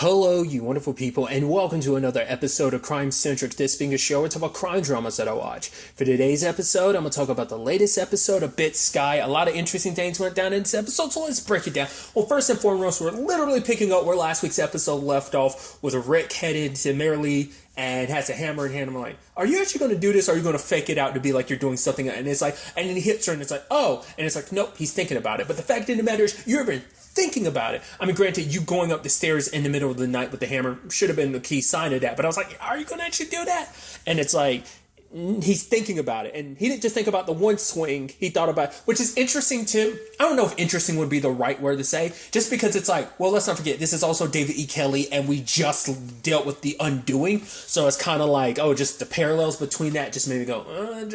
Hello, you wonderful people, and welcome to another episode of Crime Centric. This being a show where I talk about crime dramas that I watch. For today's episode, I'm going to talk about the latest episode of VIDS Sky. A lot of interesting things went down in this episode, so let's break it down. Well, first and foremost, we're literally picking up where last week's episode left off, with Rick headed to Marilee and has a hammer in hand. I'm like, are you actually going to do this, or are you going to fake it out to be like you're doing something? And it's like, and then he hits her, and it's like, oh, and it's like, nope, he's thinking about it. But the fact of the matter is, you're even thinking about it. I mean, granted, you going up the stairs in the middle of the night with the hammer should have been the key sign of that. But I was like, are you going to actually do that? And it's like, he's thinking about it. And he didn't just think about the one swing. He thought about, which is interesting too. I don't know if interesting would be the right word to say, just because it's like, well, let's not forget, this is also David E. Kelly, and we just dealt with The Undoing. So it's kind of like, oh, just the parallels between that just made me go,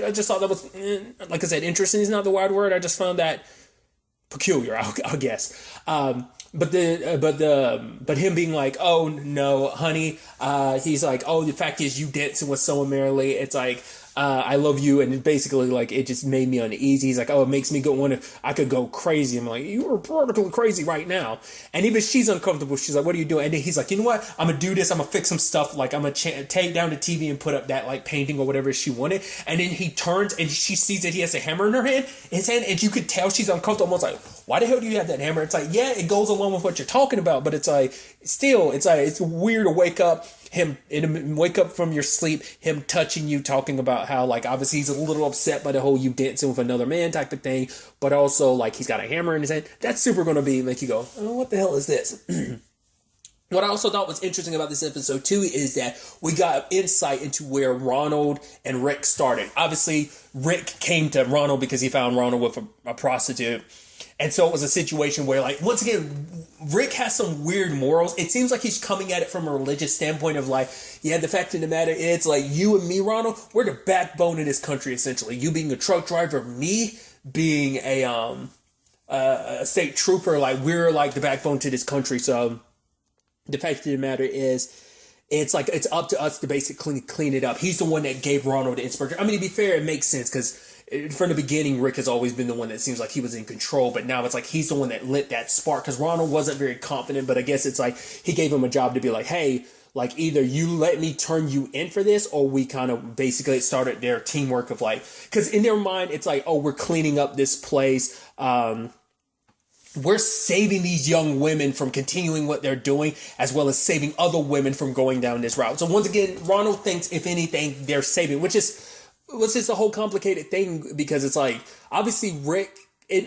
I just thought that was, like I said, interesting is not the right word. I just found that peculiar, I guess. But him being like, oh no, honey, he's like, oh, the fact is you dancing with someone merrily. It's like, I love you, and basically like it just made me uneasy. He's like, oh, it makes me go wonder if I could go crazy. I'm like, you are practically crazy right now. And even she's uncomfortable. She's like, what are you doing? And then he's like, you know what? I'm gonna do this. I'm gonna fix some stuff. Like I'm gonna take down the TV and put up that like painting or whatever she wanted. And then he turns and she sees that he has a hammer in his hand, and you could tell she's uncomfortable. Almost like, why the hell do you have that hammer? It's like, yeah, it goes along with what you're talking about, but it's like, still, it's like, it's weird to wake up from your sleep, him touching you, talking about how, like, obviously he's a little upset by the whole you dancing with another man type of thing, but also, like, he's got a hammer in his hand. That's super going to be, make you go, oh, what the hell is this? What I also thought was interesting about this episode, too, is that we got insight into where Ronald and Rick started. Obviously, Rick came to Ronald because he found Ronald with a prostitute. And so it was a situation where, like, once again, Rick has some weird morals. It seems like he's coming at it from a religious standpoint of, like, yeah, the fact of the matter is, like, you and me, Ronald, we're the backbone of this country, essentially. You being a truck driver, me being a state trooper, like, we're, like, the backbone to this country. So the fact of the matter is, it's like, it's up to us to basically clean it up. He's the one that gave Ronald the inspiration. I mean, to be fair, it makes sense because from the beginning, Rick has always been the one that seems like he was in control, but now it's like he's the one that lit that spark because Ronald wasn't very confident, but I guess it's like he gave him a job to be like, hey, like either you let me turn you in for this, or we kind of basically started their teamwork of like, because in their mind, it's like, oh, we're cleaning up this place. We're saving these young women from continuing what they're doing, as well as saving other women from going down this route. So once again, Ronald thinks, if anything, they're saving, which is a whole complicated thing because it's like, obviously Rick,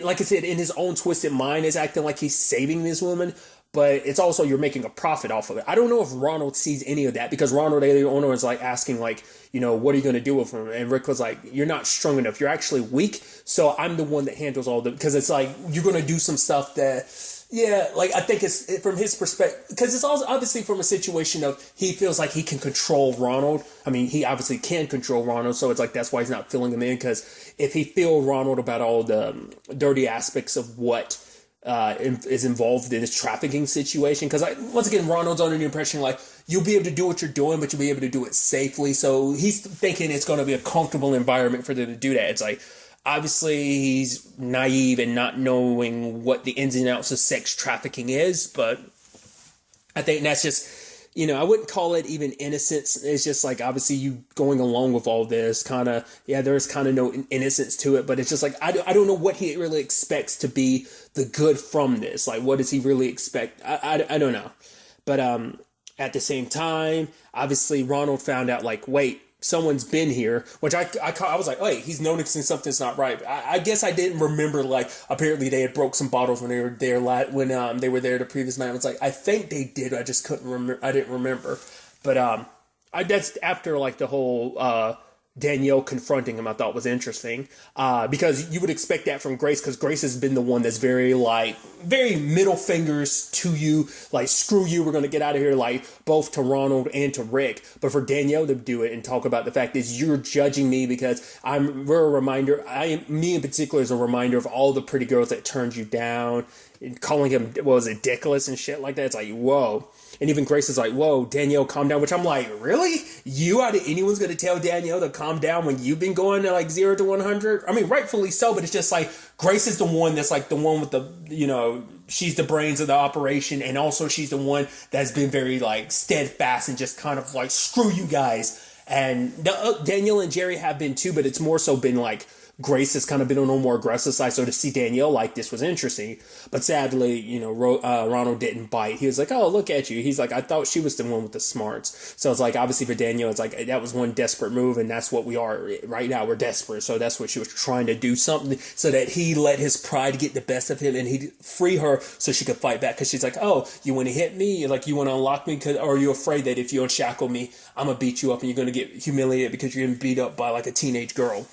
like I said, in his own twisted mind is acting like he's saving this woman, but it's also you're making a profit off of it. I don't know if Ronald sees any of that because Ronald, the owner, is like asking like, you know, what are you going to do with him? And Rick was like, you're not strong enough. You're actually weak. So I'm the one that handles all the, because it's like, you're going to do some stuff that, yeah, like I think it's from his perspective, because it's also obviously from a situation of he feels like he can control Ronald. I mean, he obviously can control Ronald, so it's like that's why he's not filling him in, because if he filled Ronald about all the dirty aspects of what is involved in this trafficking situation, because once again, Ronald's under the impression like you'll be able to do what you're doing, but you'll be able to do it safely. So he's thinking it's going to be a comfortable environment for them to do that. It's like, obviously, he's naive and not knowing what the ins and outs of sex trafficking is, but I think that's just, you know, I wouldn't call it even innocence. It's just like, obviously, you going along with all this kind of, yeah, there's kind of no innocence to it, but it's just like, I don't know what he really expects to be the good from this. Like, what does he really expect? I don't know. But at the same time, obviously, Ronald found out, like, wait, someone's been here, which I was like, wait, he's noticing something's not right. I guess I didn't remember, like, apparently they had broke some bottles when they were there, when they were there the previous night. I was like, I think they did, I just couldn't remember, I didn't remember. But that's after, like, the whole Danielle confronting him, I thought was interesting, because you would expect that from Grace, because Grace has been the one that's very middle fingers to you, like, screw you, we're going to get out of here, like, both to Ronald and to Rick. But for Danielle to do it and talk about the fact that you're judging me because we're a reminder, me in particular is a reminder of all the pretty girls that turned you down, calling him, what was it, Dickless and shit like that. It's like, whoa. And even Grace is like, whoa, Danielle, calm down. Which I'm like, really? You out of anyone's going to tell Danielle to calm down when you've been going to like 0 to 100? I mean, rightfully so, but it's just like, Grace is the one that's like the one with the, you know, she's the brains of the operation. And also she's the one that's been very like steadfast and just kind of like, screw you guys. And Danielle and Jerry have been too, but it's more so been like, Grace has kind of been on a more aggressive side, so to see Danielle like this was interesting. But sadly, you know, Ronald didn't bite. He was like, oh, look at you. He's like, I thought she was the one with the smarts. So it's like, obviously for Danielle, it's like, that was one desperate move, and that's what we are right now. We're desperate. So that's what she was trying to do, something so that he let his pride get the best of him and he'd free her so she could fight back. Because she's like, oh, you want to hit me? Like, you want to unlock me? Or are you afraid that if you unshackle me, I'm going to beat you up and you're going to get humiliated because you're getting beat up by like a teenage girl?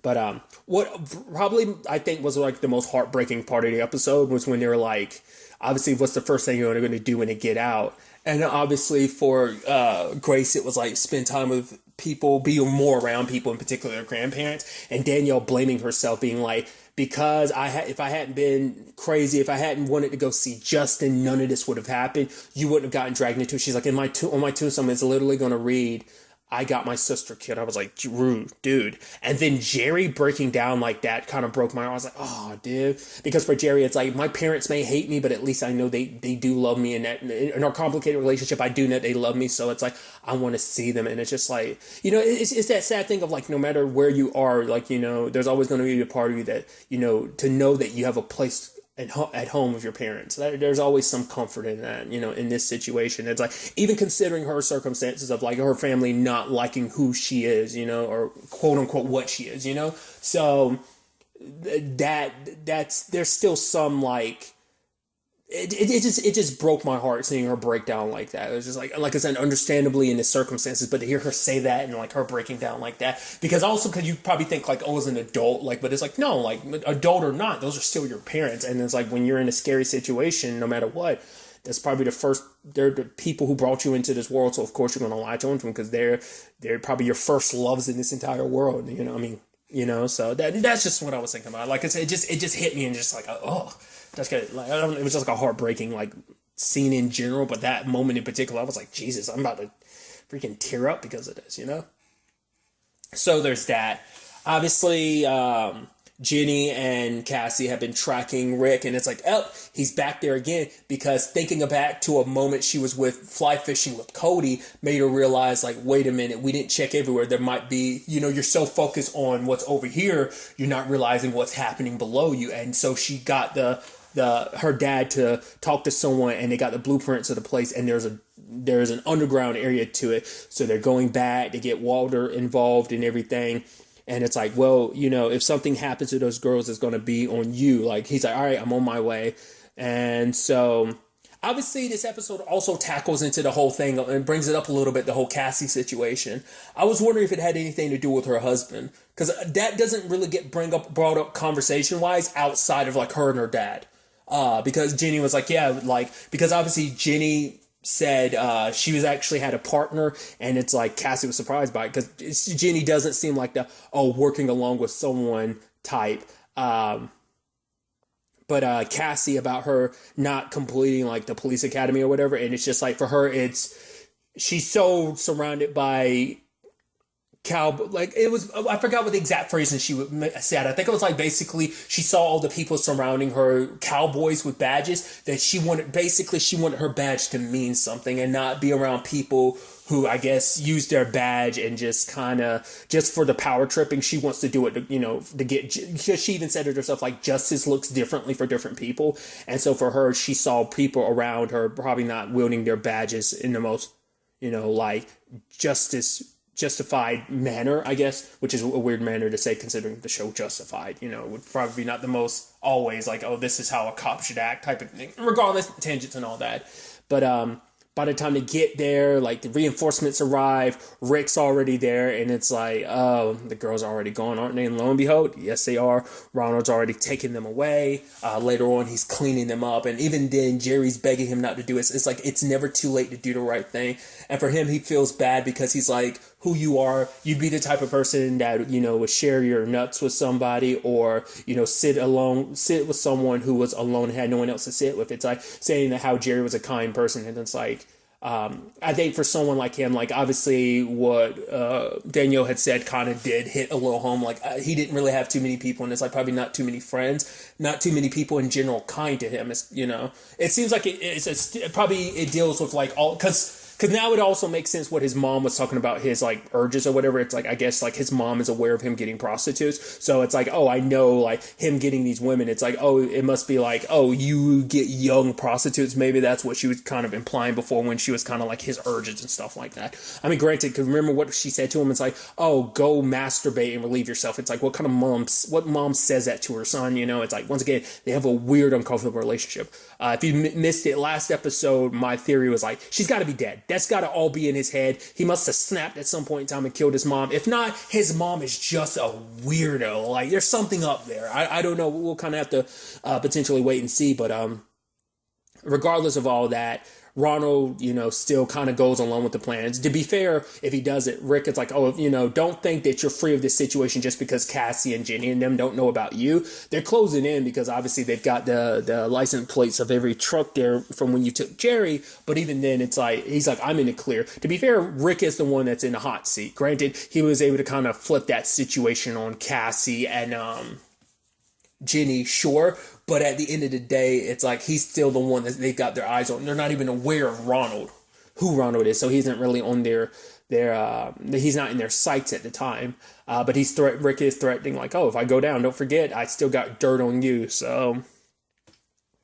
But what probably I think was like the most heartbreaking part of the episode was when they were like, obviously, what's the first thing you're going to do when they get out? And obviously for Grace, it was like spend time with people, be more around people, in particular their grandparents. And Danielle blaming herself, being like, because if I hadn't been crazy, if I hadn't wanted to go see Justin, none of this would have happened. You wouldn't have gotten dragged into it. She's like, on my tombstone, it's literally going to read, I got my sister killed. I was like, rude, dude. And then Jerry breaking down like that kind of broke my heart. I was like, oh, dude. Because for Jerry, it's like, my parents may hate me, but at least I know they do love me. And in our complicated relationship, I do know they love me. So it's like, I want to see them. And it's just like, you know, it's that sad thing of like, no matter where you are, like, you know, there's always going to be a part of you that, you know, to know that you have a place at home with your parents. There's always some comfort in that, you know, in this situation. It's like, even considering her circumstances of like her family not liking who she is, you know, or quote unquote what she is, you know. So there's still some like, it just broke my heart seeing her break down like that. It was just like I said, understandably in the circumstances, but to hear her say that and like her breaking down like that, because you probably think like, oh, as an adult, like, but it's like, no, like adult or not, those are still your parents. And it's like, when you're in a scary situation, no matter what, that's probably they're the people who brought you into this world. So of course you're going to latch on to them because they're probably your first loves in this entire world. You know, I mean, you know, so that's just what I was thinking about. Like I said, it just hit me and just like, oh, that's good. Like, it was just like a heartbreaking like scene in general, but that moment in particular, I was like, Jesus, I'm about to freaking tear up because of this, you know? So there's that. Obviously, Ginny and Cassie have been tracking Rick, and it's like, oh, he's back there again, because thinking back to a moment she was with fly fishing with Cody made her realize, like, wait a minute, we didn't check everywhere. There might be, you know, you're so focused on what's over here, you're not realizing what's happening below you. And so she got her dad to talk to someone, and they got the blueprints of the place, and there's an underground area to it. So they're going back to get Walter involved and everything. And it's like, well, you know, if something happens to those girls, it's going to be on you. Like, he's like, all right, I'm on my way. And so obviously this episode also tackles into the whole thing and brings it up a little bit, the whole Cassie situation. I was wondering if it had anything to do with her husband, because that doesn't really get brought up conversation wise outside of like her and her dad. Because Ginny was like, yeah, like, because obviously Ginny said she was actually had a partner, and it's like Cassie was surprised by it because Ginny doesn't seem like the working along with someone type. But Cassie, about her not completing like the police academy or whatever, and it's just like for her, she's so surrounded by like it was, I forgot what the exact phrase she said. I think it was like basically she saw all the people surrounding her, cowboys with badges, that she wanted her badge to mean something and not be around people who I guess use their badge and just kind of just for the power tripping. She wants to do it to, you know, to get, she even said it herself, like justice looks differently for different people. And so for her, she saw people around her probably not wielding their badges in the most, you know, like justified manner, I guess, which is a weird manner to say considering the show Justified, you know, would probably be not the most always like, oh, this is how a cop should act type of thing, regardless, tangents and all that. But by the time they get there, like the reinforcements arrive, Rick's already there, and it's like, oh, the girls are already gone, aren't they? And lo and behold, yes, they are. Ronald's already taking them away. Later on, he's cleaning them up, and even then, Jerry's begging him not to do it. It's like, it's never too late to do the right thing. And for him, he feels bad because he's like, who you are. You'd be the type of person that, would share your nuts with somebody, or, sit with someone who was alone and had no one else to sit with. It's like saying that how Jerry was a kind person. And it's like, I think for someone like him, like obviously what Danielle had said kind of did hit a little home. Like he didn't really have too many people, and it's like probably not too many friends, not too many people in general kind to him. It's, it seems like it deals with like all, because now it also makes sense what his mom was talking about, his like urges or whatever. It's like, I guess like his mom is aware of him getting prostitutes. So it's like, oh, I know like him getting these women. It's like, oh, it must be like, oh, you get young prostitutes. Maybe that's what she was kind of implying before when she was kind of like his urges and stuff like that. I mean, granted, because remember what she said to him? It's like, oh, go masturbate and relieve yourself. It's like, what mom says that to her son? It's like, once again, they have a weird, uncomfortable relationship. If you missed it last episode, my theory was like, she's got to be dead. That's got to all be in his head. He must have snapped at some point in time and killed his mom. If not, his mom is just a weirdo. Like, there's something up there. I don't know. We'll kind of have to potentially wait and see. But regardless of all that, Ronald, still kind of goes along with the plans. To be fair, if he does it, Rick is like, oh, don't think that you're free of this situation just because Cassie and Ginny and them don't know about you. They're closing in because obviously they've got the license plates of every truck there from when you took Jerry. But even then, it's like, he's like, I'm in the clear. To be fair, Rick is the one that's in the hot seat. Granted, he was able to kind of flip that situation on Cassie and Ginny, sure. But at the end of the day, it's like he's still the one that they've got their eyes on. They're not even aware of who Ronald is. So he isn't really on he's not in their sights at the time. But Rick is threatening like, oh, if I go down, don't forget, I still got dirt on you. So,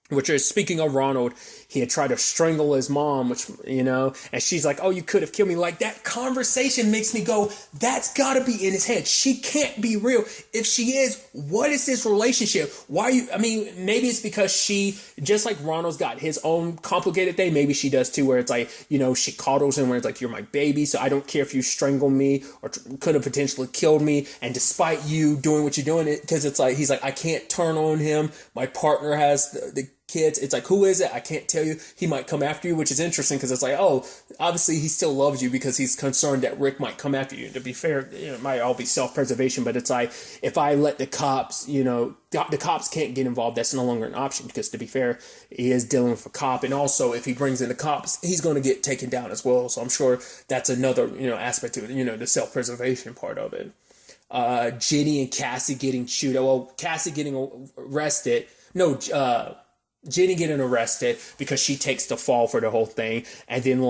which is, speaking of Ronald, he had tried to strangle his mom, which, and she's like, oh, you could have killed me. Like, that conversation makes me go, that's got to be in his head. She can't be real. If she is, what is this relationship? Maybe it's because she, just like Ronald's got his own complicated thing, maybe she does too, where it's like, she coddles him, where it's like, you're my baby, so I don't care if you strangle me or could have potentially killed me. And despite you doing what you're doing, because it's like, he's like, I can't turn on him. My partner has the kids. It's like, who is it? I can't tell you. He might come after you, which is interesting because it's like, oh, obviously he still loves you because he's concerned that Rick might come after you. To be fair, it might all be self-preservation, but it's like, if I let the cops, the cops can't get involved, that's no longer an option because, to be fair, he is dealing with a cop. And also, if he brings in the cops, he's going to get taken down as well. So I'm sure that's another, aspect to it, the self-preservation part of it. Ginny and Cassie getting Cassie getting arrested. No, Ginny getting arrested because she takes the fall for the whole thing. And then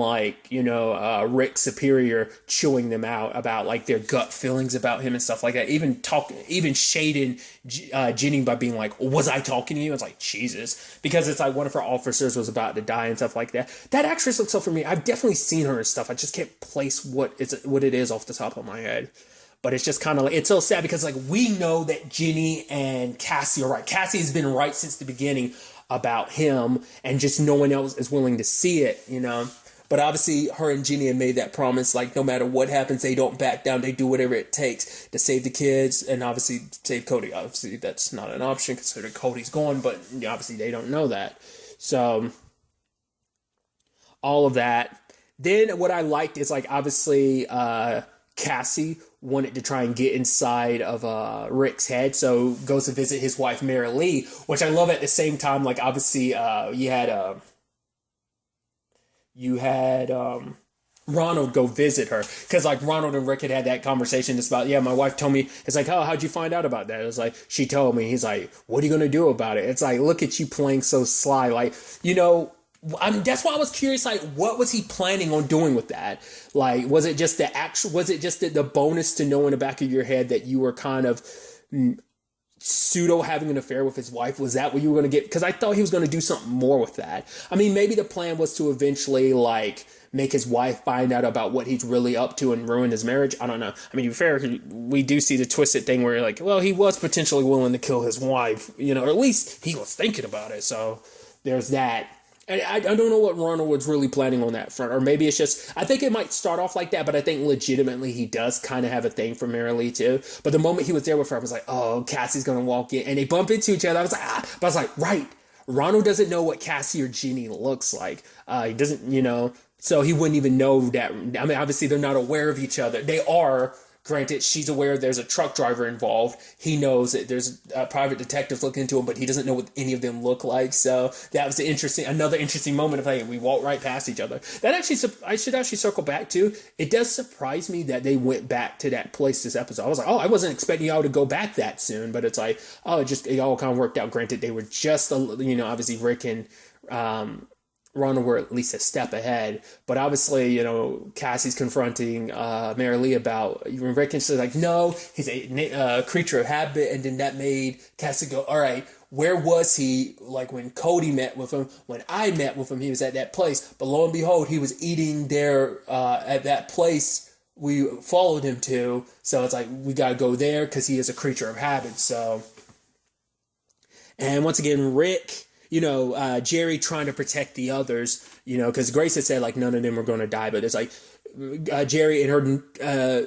Rick's superior chewing them out about like their gut feelings about him and stuff like that. Even shading Ginny by being like, was I talking to you? It's like, Jesus. Because it's like one of her officers was about to die and stuff like that. That actress looks so familiar. I've definitely seen her and stuff. I just can't place what it is off the top of my head. But it's just kind of like, it's so sad because like we know that Ginny and Cassie are right. Cassie has been right since the beginning about him, and just no one else is willing to see it, But obviously her and Ginny have made that promise, like no matter what happens, they don't back down. They do whatever it takes to save the kids and obviously save Cody. Obviously that's not an option considering Cody's gone, but obviously they don't know that. So all of that. Then what I liked is like obviously Cassie wanted to try and get inside of Rick's head, so goes to visit his wife Mary Lee, which I love. At the same time, like obviously you had Ronald go visit her, because like Ronald and Rick had that conversation just about, my wife told me. It's like, oh, how'd you find out about that? It was like, she told me. He's like, what are you gonna do about it? It's like, look at you playing so sly, like, that's why I was curious, like, what was he planning on doing with that? Like, was it just the bonus to know in the back of your head that you were kind of pseudo having an affair with his wife? Was that what you were going to get? Because I thought he was going to do something more with that. I mean, maybe the plan was to eventually, like, make his wife find out about what he's really up to and ruin his marriage. I don't know. I mean, to be fair, we do see the twisted thing where, like, well, he was potentially willing to kill his wife, or at least he was thinking about it. So there's that. I don't know what Ronald was really planning on that front. Or maybe it's just, I think it might start off like that, but I think legitimately he does kind of have a thing for Mary Lee too. But the moment he was there with her, I was like, oh, Cassie's going to walk in. And they bump into each other. I was like, But I was like, right. Ronald doesn't know what Cassie or Ginny looks like. He doesn't, So he wouldn't even know that. I mean, obviously they're not aware of each other. They are. Granted, she's aware there's a truck driver involved. He knows that there's private detectives looking into him, but he doesn't know what any of them look like. So that was another interesting moment of, hey, we walked right past each other. That actually, I should actually circle back to. It does surprise me that they went back to that place this episode. I was like, oh, I wasn't expecting y'all to go back that soon, but it's like, oh, it all kind of worked out. Granted, they were just, obviously Rick and Ronald were at least a step ahead, but obviously, Cassie's confronting Mary Lee about, Rick, and she's like, no, he's a creature of habit, and then that made Cassie go, all right, where was he, like, when Cody met with him? When I met with him, he was at that place, but lo and behold, he was eating there at that place we followed him to, so it's like, we gotta go there, because he is a creature of habit, so. And once again, Rick, Jerry trying to protect the others, because Grace had said, like, none of them are going to die, but it's like Jerry and her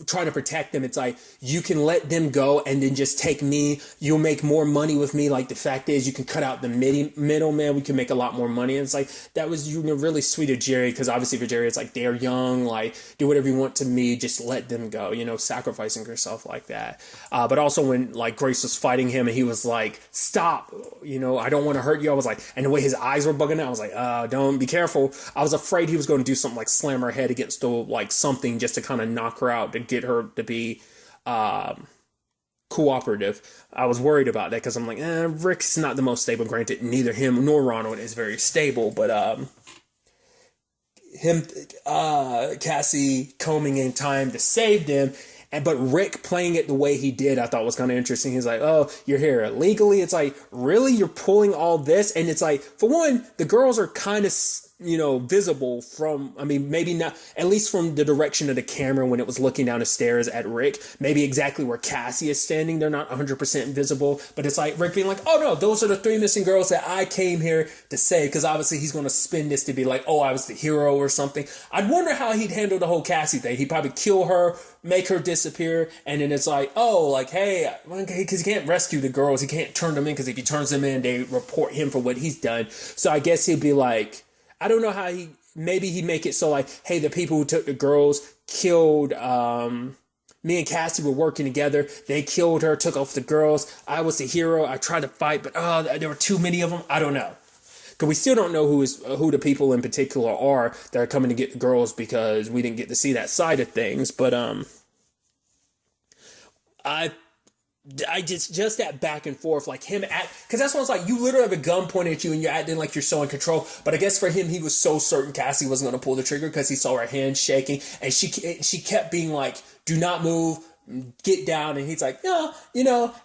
trying to protect them. It's like, you can let them go and then just take me. You'll make more money with me. Like, the fact is, you can cut out the middleman. We can make a lot more money. And it's like, that was really sweet of Jerry, because obviously for Jerry, it's like, they're young, like, do whatever you want to me, just let them go, sacrificing herself like that. But also when, like, Grace was fighting him and he was like, stop, I don't want to hurt you. I was like, and the way his eyes were bugging out, I was like, don't, be careful. I was afraid he was going to do something like slam her head against something just to kind of knock her out, to get her to be cooperative. I was worried about that, because I'm like, Rick's not the most stable. Granted, neither him nor Ronald is very stable, but Cassie coming in time to save them. But Rick playing it the way he did, I thought was kind of interesting. He's like, oh, you're here illegally. It's like, really? You're pulling all this? And it's like, for one, the girls are kind of, visible from, maybe not, at least from the direction of the camera when it was looking down the stairs at Rick. Maybe exactly where Cassie is standing, they're not 100% visible. But it's like Rick being like, oh no, those are the 3 missing girls that I came here to save. Because obviously he's going to spin this to be like, oh, I was the hero or something. I'd wonder how he'd handle the whole Cassie thing. He'd probably kill her, make her disappear, and then it's like, oh, like, hey, because he can't rescue the girls. He can't turn them in, because if he turns them in, they report him for what he's done. So I guess he'd be like, I don't know how maybe he'd make it so like, hey, the people who took the girls killed, me and Cassie were working together. They killed her, took off the girls. I was the hero. I tried to fight, but there were too many of them. I don't know. Because we still don't know who the people in particular are that are coming to get the girls, because we didn't get to see that side of things. But I just that back and forth, like him because that's when it's like, you literally have a gun pointed at you and you're acting like you're so in control. But I guess for him, he was so certain Cassie wasn't going to pull the trigger, because he saw her hand shaking, and she kept being like, do not move, get down. And he's like, no,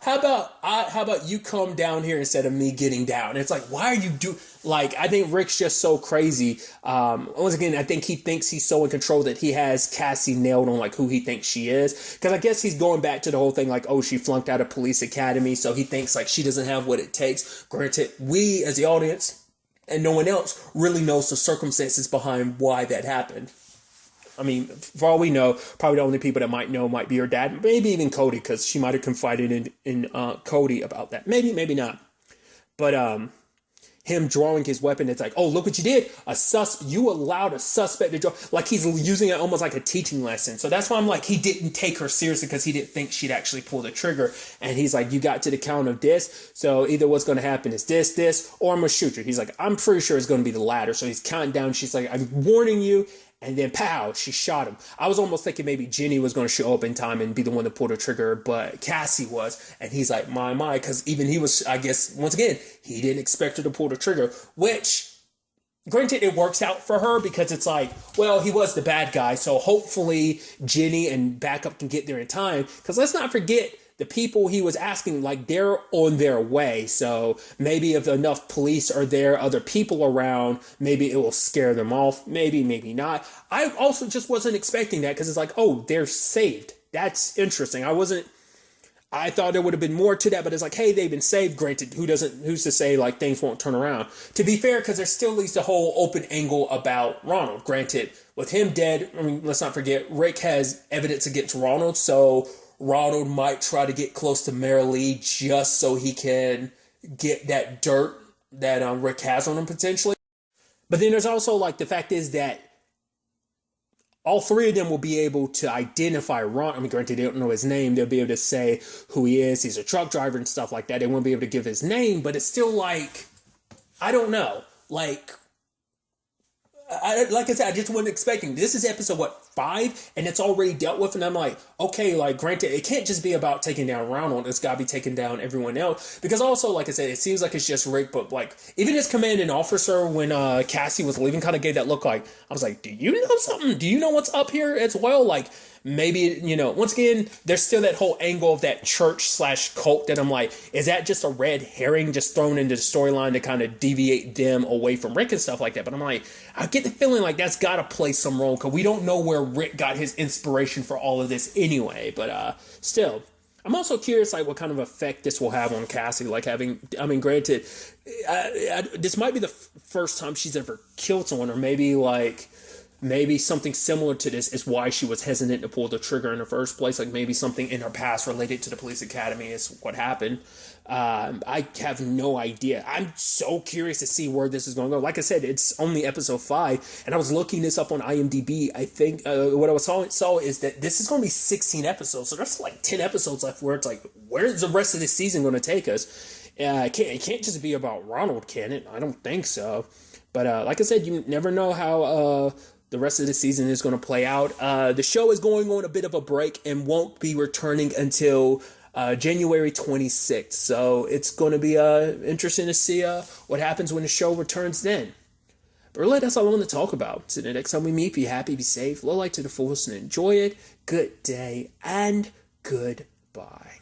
how about you come down here instead of me getting down? And it's like, why are you I think Rick's just so crazy. Once again, I think he thinks he's so in control that he has Cassie nailed on like who he thinks she is. Because I guess he's going back to the whole thing like, oh, she flunked out of police academy, so he thinks like she doesn't have what it takes. Granted, we as the audience and no one else really knows the circumstances behind why that happened. For all we know, probably the only people that might know might be her dad, maybe even Cody, because she might have confided in Cody about that. Maybe not. But him drawing his weapon, it's like, oh, look what you did. You allowed a suspect to draw. Like, he's using it almost like a teaching lesson. So that's why I'm like, he didn't take her seriously, because he didn't think she'd actually pull the trigger. And he's like, you got to the count of this. So either what's going to happen is this, or I'm going to shoot you. He's like, I'm pretty sure it's going to be the latter. So he's counting down. She's like, I'm warning you. And then, pow, she shot him. I was almost thinking maybe Ginny was going to show up in time and be the one to pull the trigger, but Cassie was. And he's like, my, because even he was, I guess, once again, he didn't expect her to pull the trigger, which, granted, it works out for her, because it's like, well, he was the bad guy, so hopefully Ginny and backup can get there in time. Because let's not forget, the people he was asking, like, they're on their way. So maybe if enough police are there, other people around, maybe it will scare them off. Maybe not. I also just wasn't expecting that, because it's like, oh, they're saved. That's interesting. I thought there would have been more to that, but it's like, hey, they've been saved. Granted, who's to say like things won't turn around? To be fair, because there still leaves the whole open angle about Ronald. Granted, with him dead, let's not forget, Rick has evidence against Ronald, so Ronald might try to get close to Mary Lee just so he can get that dirt that Rick has on him potentially. But then there's also like the fact is that all three of them will be able to identify Ron. I mean, granted, they don't know his name. They'll be able to say who he is. He's a truck driver and stuff like that. They won't be able to give his name, but it's still like, I don't know. Like I said, I just wasn't expecting. This is episode, 5? And it's already dealt with. And I'm like, okay, like, granted, it can't just be about taking down Ronald. It's got to be taking down everyone else. Because also, like I said, it seems like it's just Rick. But, like, even his commanding officer, when Cassie was leaving, kind of gave that look like, I was like, do you know something? Do you know what's up here as well? Like, maybe, once again, there's still that whole angle of that church/cult that I'm like, is that just a red herring just thrown into the storyline to kind of deviate them away from Rick and stuff like that? But I'm like, I get the feeling like that's got to play some role because we don't know where Rick got his inspiration for all of this anyway. But still, I'm also curious like what kind of effect this will have on Cassie. Like granted, this might be the first time she's ever killed someone, or maybe something similar to this is why she was hesitant to pull the trigger in the first place. Like maybe something in her past related to the police academy is what happened. I have no idea. I'm so curious to see where this is going to go. Like I said, it's only episode 5, and I was looking this up on IMDb. I think what I saw is that this is going to be 16 episodes. So there's like 10 episodes left where it's like, where's the rest of this season going to take us? It can't just be about Ronald, can it? I don't think so. But like I said, you never know how the rest of the season is going to play out. The show is going on a bit of a break and won't be returning until January 26th. So it's going to be interesting to see what happens when the show returns then. But really, that's all I want to talk about. So the next time we meet, be happy, be safe, live life to the fullest, and enjoy it. Good day and goodbye.